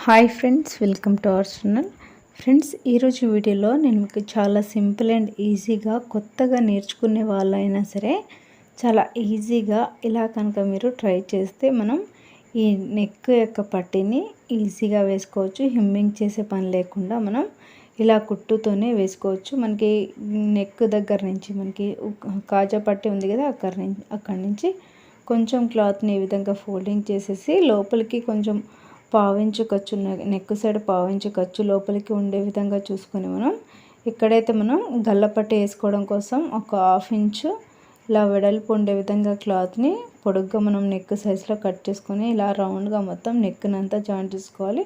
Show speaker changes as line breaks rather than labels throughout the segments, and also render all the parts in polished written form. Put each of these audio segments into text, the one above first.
Hi friends, welcome to our channel. Friends, ఈరోజు వీడియోలో నేను మీకు చాలా సింపుల్ అండ్ ఈజీగా కొత్తగా నేర్చుకునే వాళ్ళైనా సరే చాలా ఈజీగా ఇలా కనుక మీరు ట్రై చేస్తే మనం ఈ నెక్ యొక్క పట్టీని ఈజీగా వేసుకోవచ్చు. హెమ్మింగ్ చేసే పని లేకుండా మనం ఇలా కుట్టుతోనే వేసుకోవచ్చు. మనకి నెక్ దగ్గర నుంచి మనకి కాజా పట్టీ ఉంది కదా, అక్కడి నుంచి కొంచెం క్లాత్ని ఈ విధంగా ఫోల్డింగ్ చేసేసి లోపలికి కొంచెం పావించు ఖర్చు, నెక్ సైడ్ పావించు ఖర్చు లోపలికి ఉండే విధంగా చూసుకొని మనం ఇక్కడైతే మనం గల్లపట్టి వేసుకోవడం కోసం ఒక 1/2 ఇంచు ఇలా వెడల్పు ఉండే విధంగా క్లాత్ని పొడుగ్గా మనం నెక్ సైజులో కట్ చేసుకొని ఇలా రౌండ్గా మొత్తం నెక్నంతా జాయిన్ చేసుకోవాలి.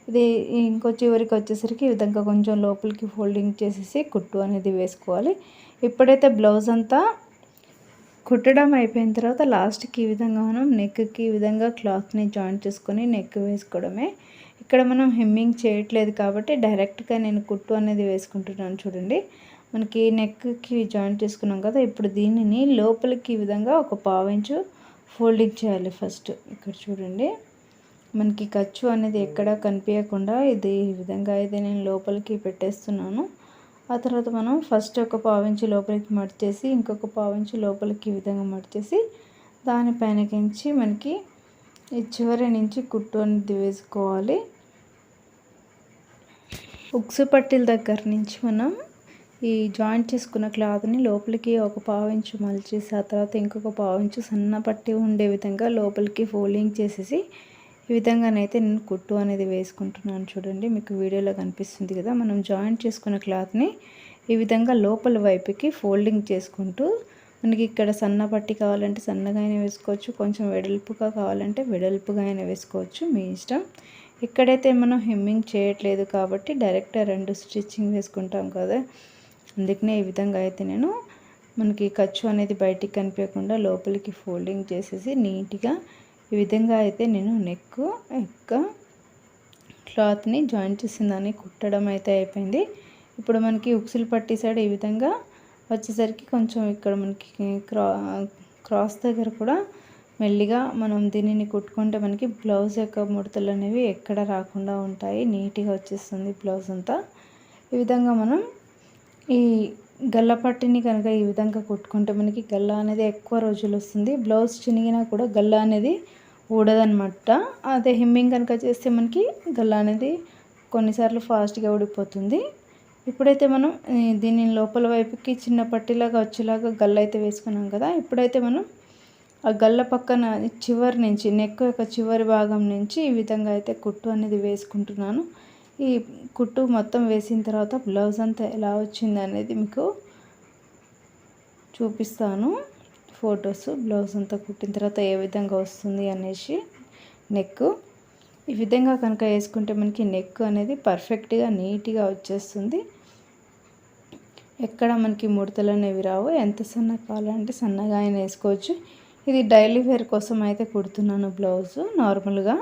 ఇది ఇంకో చివరికి వచ్చేసరికి ఈ విధంగా కొంచెం లోపలికి ఫోల్డింగ్ చేసేసి కుట్టు అనేది వేసుకోవాలి. ఇప్పుడైతే బ్లౌజ్ అంతా కుట్టడం అయిపోయిన తర్వాత లాస్ట్కి ఈ విధంగా మనం నెక్కి ఈ విధంగా క్లాత్ని జాయిన్ చేసుకొని నెక్ వేసుకోవడమే. ఇక్కడ మనం హెమ్మింగ్ చేయట్లేదు కాబట్టి డైరెక్ట్గా నేను కుట్టు అనేది వేసుకుంటున్నాను. చూడండి, మనకి నెక్కి జాయిన్ చేసుకున్నాం కదా, ఇప్పుడు దీనిని లోపలికి ఈ విధంగా ఒక 1/2 ఇంచు ఫోల్డింగ్ చేయాలి. ఫస్ట్ ఇక్కడ చూడండి, మనకి ఖర్చు అనేది ఎక్కడా కనిపించకుండా ఇది ఈ విధంగా అయితే నేను లోపలికి పెట్టేస్తున్నాను. ఆ తర్వాత మనం ఫస్ట్ ఒక 1/2 ఇంచు లోపలికి మడిచేసి ఇంకొక 1/2 ఇంచు లోపలికి ఈ విధంగా మడిచేసి దానిపైనకించి మనకి ఈ చివరి నుంచి కుట్టు అనేది వేసుకోవాలి. ఉక్సు పట్టీల దగ్గర నుంచి మనం ఈ జాయింట్ చేసుకున్న క్లాత్ని లోపలికి ఒక 1/2 ఇంచు మలిచేసి ఆ తర్వాత ఇంకొక 1/2 ఇంచు సన్న పట్టి ఉండే విధంగా లోపలికి ఫోల్డింగ్ చేసేసి ఈ విధంగానైతే నేను కుట్టు అనేది వేసుకుంటున్నాను. చూడండి, మీకు వీడియోలో కనిపిస్తుంది కదా, మనం జాయింట్ చేసుకున్న క్లాత్ని ఈ విధంగా లోపల వైపుకి ఫోల్డింగ్ చేసుకుంటూ మనకి ఇక్కడ సన్న పట్టి కావాలంటే సన్నగా అయినా వేసుకోవచ్చు, కొంచెం వెడల్పుగా కావాలంటే వెడల్పుగా అయినా వేసుకోవచ్చు, మీ ఇష్టం. ఇక్కడైతే మనం హెమ్మింగ్ చేయట్లేదు కాబట్టి డైరెక్ట్గా 2 స్టిచ్చింగ్ వేసుకుంటాం కదా, అందుకనే ఈ విధంగా అయితే నేను మనకి ఖర్చు అనేది బయటికి కనిపించకుండా లోపలికి ఫోల్డింగ్ చేసేసి నీట్గా ఈ విధంగా అయితే నేను నెక్ యొక్క క్లాత్ని జాయింట్ చేసిన దాన్ని కుట్టడం అయితే అయిపోయింది. ఇప్పుడు మనకి ఉక్సులు పట్టి సైడ్ ఈ విధంగా వచ్చేసరికి కొంచెం ఇక్కడ మనకి క్రాస్ దగ్గర కూడా మెల్లిగా మనం దీనిని కుట్టుకుంటే మనకి బ్లౌజ్ యొక్క ముడతలు అనేవి ఎక్కడ రాకుండా ఉంటాయి, నీట్గా వచ్చేస్తుంది బ్లౌజ్ అంతా. ఈ విధంగా మనం ఈ గల్ల పట్టిని కనుక ఈ విధంగా కుట్టుకుంటే మనకి గల్ల అనేది ఎక్కువ రోజులు వస్తుంది. బ్లౌజ్ చినిగినా కూడా గల్ల అనేది ఊడదనమాట. అదే హెమ్మింగ్ కనుక చేస్తే మనకి గల్ల అనేది కొన్నిసార్లు ఫాస్ట్గా ఊడిపోతుంది. ఇప్పుడైతే మనం దీని లోపల వైపుకి చిన్న పట్టిలాగా వచ్చేలాగా గల్ల అయితే వేసుకున్నాం కదా, ఇప్పుడైతే మనం ఆ గల్ల పక్కన చివరి నుంచి నెక్ యొక్క చివరి భాగం నుంచి ఈ విధంగా అయితే కుట్టు అనేది వేసుకుంటున్నాను. ఈ కుట్టు మొత్తం వేసిన తర్వాత బ్లౌజ్ అంతా ఎలా వచ్చింది అనేది మీకు చూపిస్తాను. ఫొటోస్ బ్లౌజ్ అంతా కుట్టిన తర్వాత ఏ విధంగా వస్తుంది అనేసి నెక్ ఈ విధంగా కనుక వేసుకుంటే మనకి నెక్ అనేది పర్ఫెక్ట్గా నీట్గా వచ్చేస్తుంది. ఎక్కడ మనకి ముడతలు అనేవి రావు. ఎంత సన్నగా కావాలంటే సన్నగా అయినా వేసుకోవచ్చు. ఇది డైలీ వేర్ కోసం అయితే కుడుతున్నాను బ్లౌజు నార్మల్గా.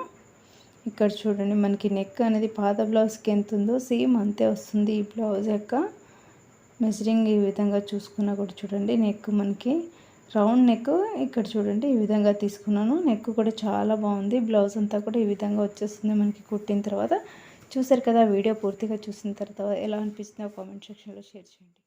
ఇక్కడ చూడండి, మనకి నెక్ అనేది పాత బ్లౌజ్కి ఎంత ఉందో సేమ్ అంతే వస్తుంది. ఈ బ్లౌజ్ యొక్క మెజరింగ్ ఈ విధంగా చూసుకున్నా కూడా చూడండి, నెక్ మనకి రౌండ్ నెక్ ఇక్కడ చూడండి ఈ విధంగా తీసుకున్నాను. నెక్ కూడా చాలా బాగుంది. బ్లౌజ్ అంతా కూడా ఈ విధంగా వచ్చేస్తుంది మనకి కుట్టిన తర్వాత. చూసారు కదా, వీడియో పూర్తిగా చూసిన తర్వాత ఎలా అనిపిస్తుందో కామెంట్ సెక్షన్లో షేర్ చేయండి.